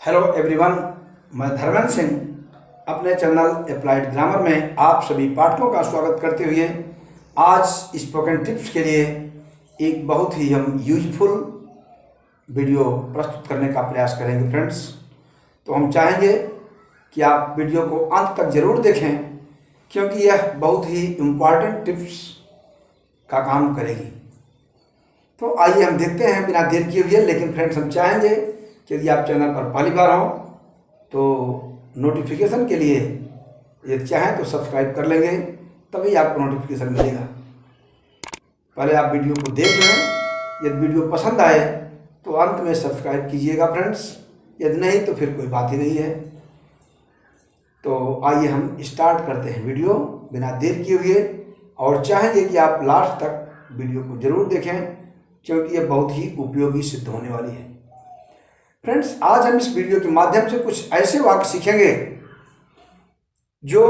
Hello everyone, मैं धर्मेंद्र सिंह अपने channel applied grammar में आप सभी पाठकों का स्वागत करते हुए आज स्पोकन टिप्स के लिए एक बहुत ही हम यूजफुल वीडियो प्रस्तुत करने का प्रयास करेंगे फ्रेंड्स। तो हम चाहेंगे कि आप वीडियो को अंत तक ज़रूर देखें, क्योंकि यह बहुत ही इम्पॉर्टेंट टिप्स का काम करेगी। तो आइए हम देखते हैं बिना देर किए हुए। लेकिन फ्रेंड्स, हम चाहेंगे कि यदि आप चैनल पर पहली बार हो तो नोटिफिकेशन के लिए यदि चाहें तो सब्सक्राइब कर लेंगे, तभी आपको नोटिफिकेशन मिलेगा। पहले आप वीडियो को देख लें। यदि वीडियो पसंद आए तो अंत में सब्सक्राइब कीजिएगा फ्रेंड्स, यदि नहीं तो फिर कोई बात ही नहीं है। तो आइए हम स्टार्ट करते हैं वीडियो बिना देर किए हुए, और चाहेंगे कि आप लास्ट तक वीडियो को ज़रूर देखें, क्योंकि यह बहुत ही उपयोगी सिद्ध होने वाली है। फ्रेंड्स, आज हम इस वीडियो के माध्यम से कुछ ऐसे वाक्य सीखेंगे जो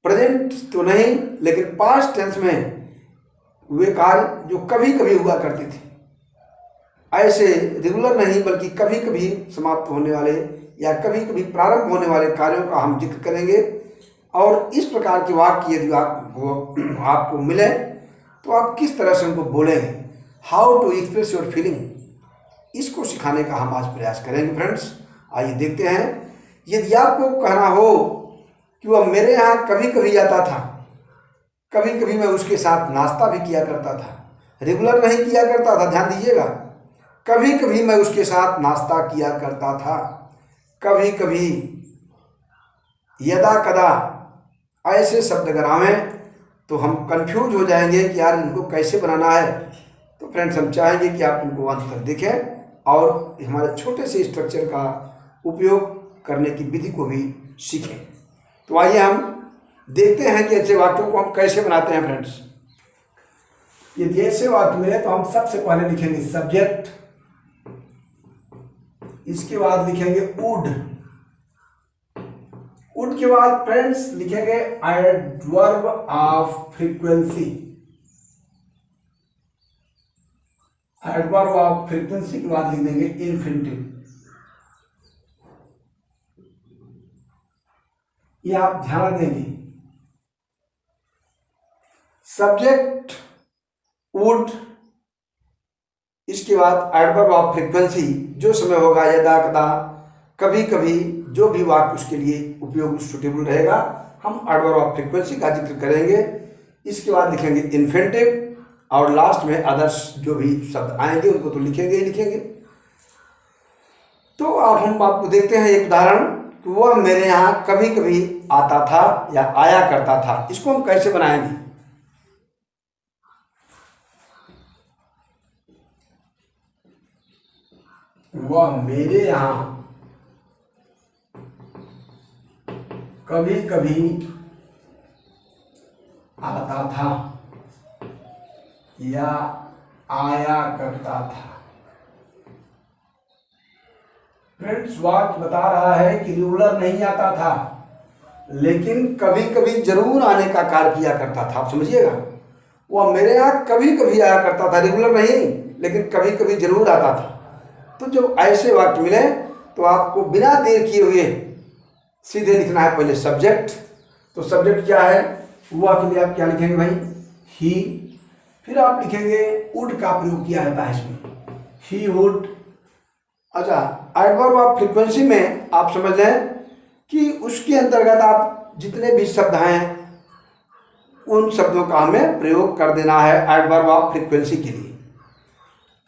प्रेजेंट तो नहीं लेकिन पास्ट टेंस में वे कार्य जो कभी कभी हुआ करते थे, ऐसे रेगुलर नहीं बल्कि कभी कभी समाप्त होने वाले या कभी कभी प्रारंभ होने वाले कार्यों का हम जिक्र करेंगे। और इस प्रकार के वाक्य यदि आपको मिले तो आप किस तरह से उनको बोलेंगे, how to express your feeling, इसको सिखाने का हम आज प्रयास करेंगे फ्रेंड्स। आइए देखते हैं। यदि आपको कहना हो कि वह मेरे यहाँ कभी कभी आता था, कभी कभी मैं उसके साथ नाश्ता भी किया करता था, रेगुलर नहीं किया करता था, ध्यान दीजिएगा। कभी कभी मैं उसके साथ नाश्ता किया करता था, कभी कभी, यदा कदा, ऐसे शब्द अगर आवें तो हम कंफ्यूज हो जाएंगे कि यार इनको कैसे बनाना है। तो फ्रेंड्स, हम चाहेंगे कि आप इनको अंत तक देखें और हमारे छोटे से स्ट्रक्चर का उपयोग करने की विधि को भी सीखें। तो आइए हम देखते हैं कि ऐसे वाक्यों को हम कैसे बनाते हैं फ्रेंड्स। यदि ऐसे वाक्य मिले तो हम सबसे पहले लिखेंगे सब्जेक्ट, इसके बाद लिखेंगे वुड, वुड के बाद फ्रेंड्स लिखेंगे adverb of frequency, adverb of frequency के बाद लिख देंगे इन्फिनिटिव। ये आप ध्यान देंगे, सब्जेक्ट वुड, इसके बाद एडवर्ब ऑफ फ्रीक्वेंसी, जो समय होगा, यदा कदा, कभी कभी, जो भी वाक्य उसके लिए उपयोग सुटेबल रहेगा, हम एडवर्ब ऑफ फ्रीक्वेंसी का जिक्र करेंगे। इसके बाद लिखेंगे इन्फिनिटिव, और लास्ट में अदर्स जो भी शब्द आएंगे उनको तो लिखेंगे ही लिखेंगे। तो अब हम आपको देखते हैं एक उदाहरण कि वह मेरे यहाँ कभी कभी आता था या आया करता था। इसको हम कैसे बनाएंगे। वह मेरे यहाँ कभी कभी आता था या आया करता था। फ्रेंड्स, वाक्य बता रहा है कि रेगुलर नहीं आता था, लेकिन कभी कभी जरूर आने का कार्य किया करता था। आप समझिएगा, वह मेरे यहाँ कभी कभी आया करता था, रेगुलर नहीं लेकिन कभी कभी जरूर आता था। तो जब ऐसे वाक्य मिले तो आपको बिना देर किए हुए सीधे लिखना है पहले सब्जेक्ट। तो सब्जेक्ट क्या है, वह के लिए आप क्या लिखेंगे भाई, ही। फिर आप लिखेंगे वुड का प्रयोग किया जाता है इसमें, ही वुड। अच्छा, एडवर्ब ऑफ फ्रीक्वेंसी में आप समझ लें कि उसके अंतर्गत आप जितने भी शब्द हैं उन शब्दों का हमें प्रयोग कर देना है एडवर्ब ऑफ फ्रीक्वेंसी के लिए।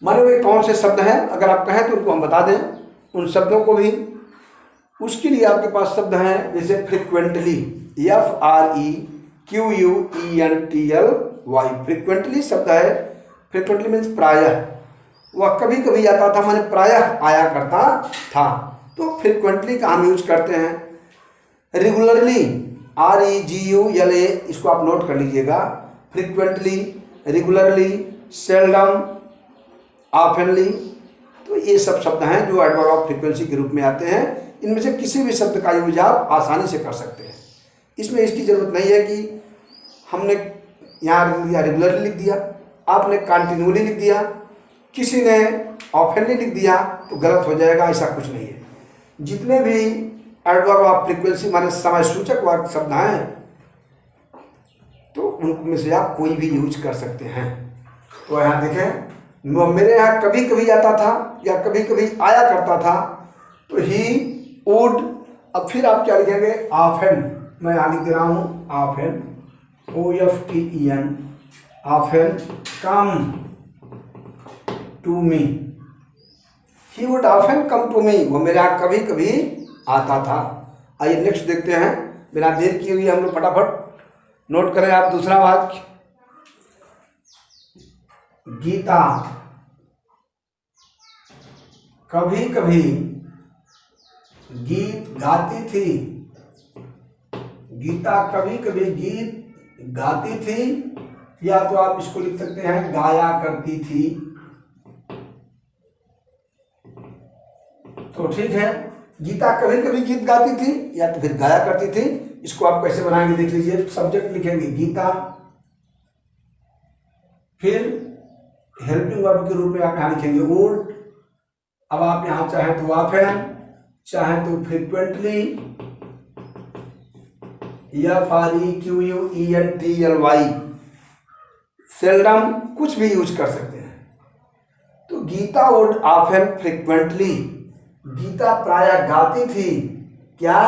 माने वे कौन से शब्द हैं, अगर आप कहें तो उनको हम बता दें उन शब्दों को भी। उसके लिए आपके पास शब्द हैं जैसे फ्रीक्वेंटली, FREQUENTLY, फ्रीक्वेंटली शब्द है। फ्रीक्वेंटली मीन्स प्रायः, वह कभी कभी आता था, माने प्रायः आया करता था। तो फ्रीक्वेंटली का हम यूज करते हैं। रेगुलरली, REGULA, इसको आप नोट कर लीजिएगा। फ्रीक्वेंटली, रेगुलरली, सेल्डम, ऑफनली, तो ये सब शब्द हैं जो एडवर्ब ऑफ फ्रीक्वेंसी के रूप में आते हैं। इनमें से किसी भी शब्द का यूज आप आसानी से कर सकते हैं। इसमें इसकी ज़रूरत नहीं है कि हमने यहाँ रेगुलरली लिख दिया, आपने कंटिन्यूली लिख दिया, किसी ने ऑफनली लिख दिया तो गलत हो जाएगा, ऐसा कुछ नहीं है। जितने भी एडवर्ब ऑफ फ्रीक्वेंसी माने समय सूचक वाक्य शब्द हैं तो उनमें से आप कोई भी यूज कर सकते हैं। तो यहाँ देखें, मेरे यहाँ कभी कभी आता था या कभी कभी आया करता था, तो ही वुड। अब फिर आप क्या लिखेंगे, ऑफन। मैं यहाँ लिख दे रहा हूँ often, OFTEN, often come to me. He would often come to me, वो मेरे यहाँ कभी कभी आता था। आइए नेक्स्ट देखते हैं, बिना देर किए हुए हम लोग फटाफट नोट करें। आप दूसरा वाक्य, गीता कभी कभी गीत गाती थी। गीता कभी कभी गीत गाती थी, या तो आप इसको लिख सकते हैं गाया करती थी। तो ठीक है, गीता कभी कभी गीत गाती थी या तो फिर गाया करती थी। इसको आप कैसे बनाएंगे देख लीजिए। सब्जेक्ट लिखेंगे गीता, फिर हेल्पिंग वर्ब के रूप में आप यहाँ लिखेंगे वुड। अब आप यहाँ चाहें तो ऑफन, चाहें तो फ्रीक्वेंटली, FREQUENTLY, सेल्डम, कुछ भी यूज कर सकते हैं। तो Geeta would often frequently, Geeta प्रायः गाती थी क्या,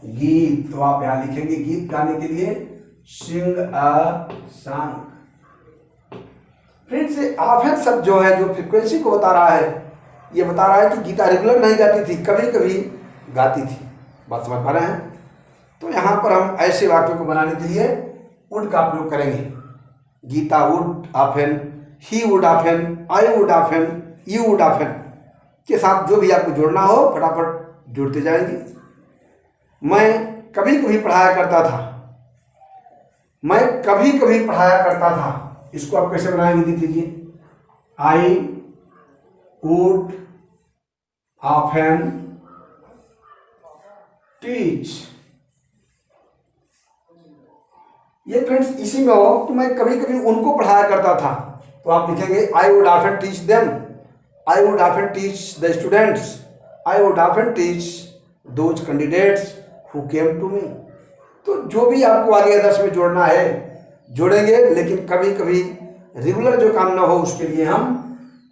गीत। तो आप यहां लिखेंगे गीत गाने के लिए सिंग अ सॉन्ग। फ्रेंड्स, ऑफन शब्द जो है, जो फ्रीक्वेंसी को बता रहा है, ये बता रहा है कि गीता रेगुलर नहीं गाती थी, कभी कभी गाती थी। बात समझ पा रहे हैं। तो यहाँ पर हम ऐसे वाक्यों को बनाने के लिए वुड का प्रयोग करेंगे। Geeta would often, he would often, I would often, you would often के साथ जो भी आपको जोड़ना हो फटाफट जोड़ते जाएंगे। मैं कभी कभी पढ़ाया करता था, मैं कभी कभी पढ़ाया करता था। इसको आप कैसे बनाएंगे देख लीजिए। आई वुड ऑफन टीच। ये फ्रेंड्स इसी में हो कि मैं कभी कभी उनको पढ़ाया करता था, तो आप लिखेंगे I would often teach them, I would often teach the students, I would often teach those candidates who came to me. तो जो भी आपको आगे आदर्श में जोड़ना है जोड़ेंगे, लेकिन कभी कभी रेगुलर जो काम ना हो उसके लिए हम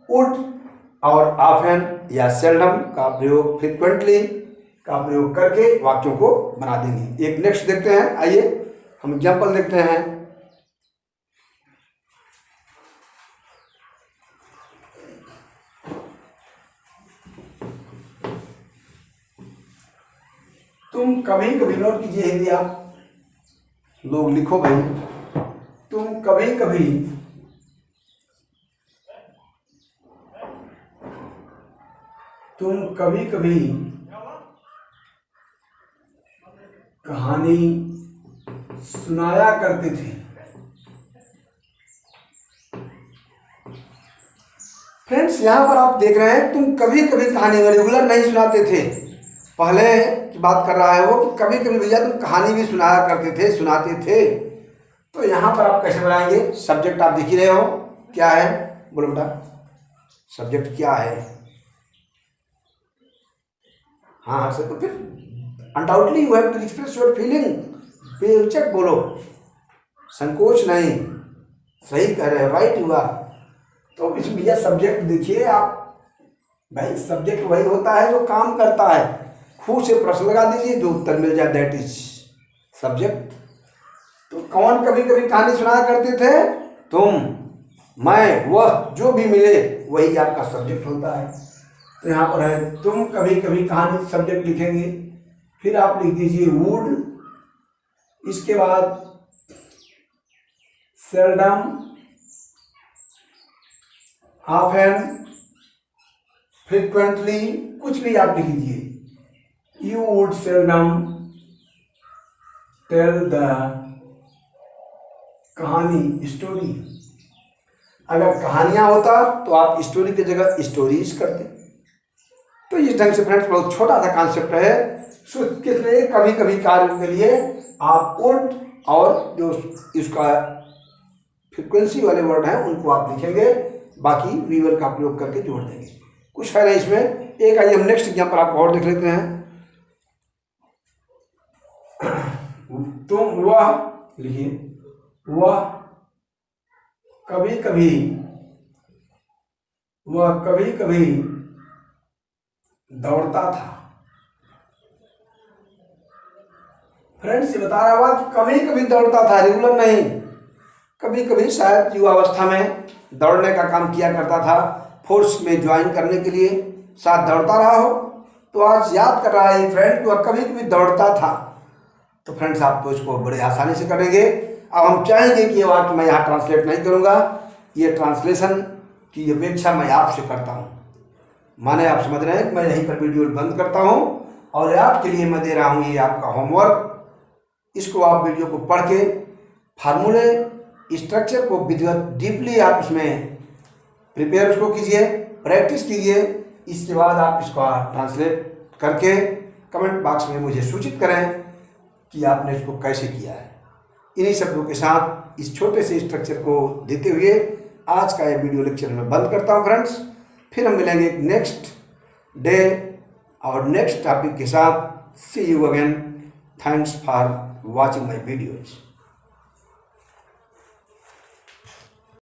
वुड और ऑफन या सेल्डम का प्रयोग, फ्रीक्वेंटली का प्रयोग करके वाक्यों को बना देंगे। एक नेक्स्ट देखते हैं, आइए हम एग्जाम्पल देखते हैं। तुम कभी कभी, नोट कीजिए हिंदी आप लोग लिखो भाई, तुम कभी कभी कहानी सुनाया करते थे। फ्रेंड्स, यहां पर आप देख रहे हैं तुम कभी कभी कहानी में रेगुलर नहीं सुनाते थे। पहले की बात कर रहा है वो कि कभी कभी भैया तुम कहानी भी सुनाया करते थे, सुनाते थे। तो यहां पर आप कैसे बनाएंगे। सब्जेक्ट आप देख ही रहे हो क्या है, बोलो बेटा सब्जेक्ट क्या है। हाँ सर, तो फिर undoubtedly you have to express your feeling, बेहिचक बोलो, संकोच नहीं, सही कह रहे हो, राइट यू आर। तो इसमें भैया सब्जेक्ट देखिए आप, भाई सब्जेक्ट वही होता है जो काम करता है। खूब से प्रश्न लगा दीजिए, जो उत्तर मिल जाए दैट इज सब्जेक्ट। तो कौन कभी कभी कहानी सुनाया करते थे, तुम, मैं, वह, जो भी मिले वही आपका सब्जेक्ट होता है। तो यहाँ पर है तुम कभी कभी कहानी, सब्जेक्ट लिखेंगे, फिर आप लिख दीजिए वुड, इसके बाद सेल्डम, ऑफन, फ्रीक्वेंटली, कुछ भी आप लिख दीजिए। You would seldom tell the कहानी, स्टोरी। अगर कहानियां होता तो आप स्टोरी की जगह स्टोरीज करते। तो इस ढंग से फ्रेंड्स बहुत छोटा सा कॉन्सेप्ट है। किसने कभी कभी कार्य के लिए आप वुड और जो इसका फ्रीक्वेंसी वाले वर्ड हैं उनको आप लिखेंगे, बाकी वीवर का प्रयोग करके जोड़ देंगे। कुछ है ना इसमें, एक आइए हम नेक्स्ट एग्जाम्पल आपको और देख लेते हैं। तुम वह लिखिए, वह कभी कभी दौड़ता था। फ्रेंड्स ये बता रहा हुआ कि कभी कभी दौड़ता था, रेगुलर नहीं, कभी कभी शायद युवावस्था में दौड़ने का काम किया करता था, फोर्स में ज्वाइन करने के लिए साथ दौड़ता रहा हो। तो आज याद कर रहा है फ्रेंड कि वह कभी कभी दौड़ता था। तो फ्रेंड्स आप तो इसको बड़े आसानी से करेंगे। अब हम चाहेंगे कि ये वाक्य मैं यहाँ ट्रांसलेट नहीं करूँगा, ये ट्रांसलेशन की अपेक्षा मैं आपसे करता हूँ। माने आप समझ रहे हैं कि मैं यहीं पर वीडियो बंद करता हूँ और आपके लिए मैं दे रहा हूँ ये आपका होमवर्क। इसको आप वीडियो को पढ़ के फार्मूले स्ट्रक्चर को विधिवत डीपली आप उसमें प्रिपेयर उसको कीजिए, प्रैक्टिस कीजिए। इसके बाद आप इसको ट्रांसलेट करके कमेंट बॉक्स में मुझे सूचित करें कि आपने इसको कैसे किया है। इन्हीं शब्दों के साथ इस छोटे से स्ट्रक्चर को देते हुए आज का ये वीडियो लेक्चर मैं बंद करता हूँ फ्रेंड्स। फिर हम मिलेंगे नेक्स्ट डे और नेक्स्ट टॉपिक के साथ। See you again. Thanks for watching my videos.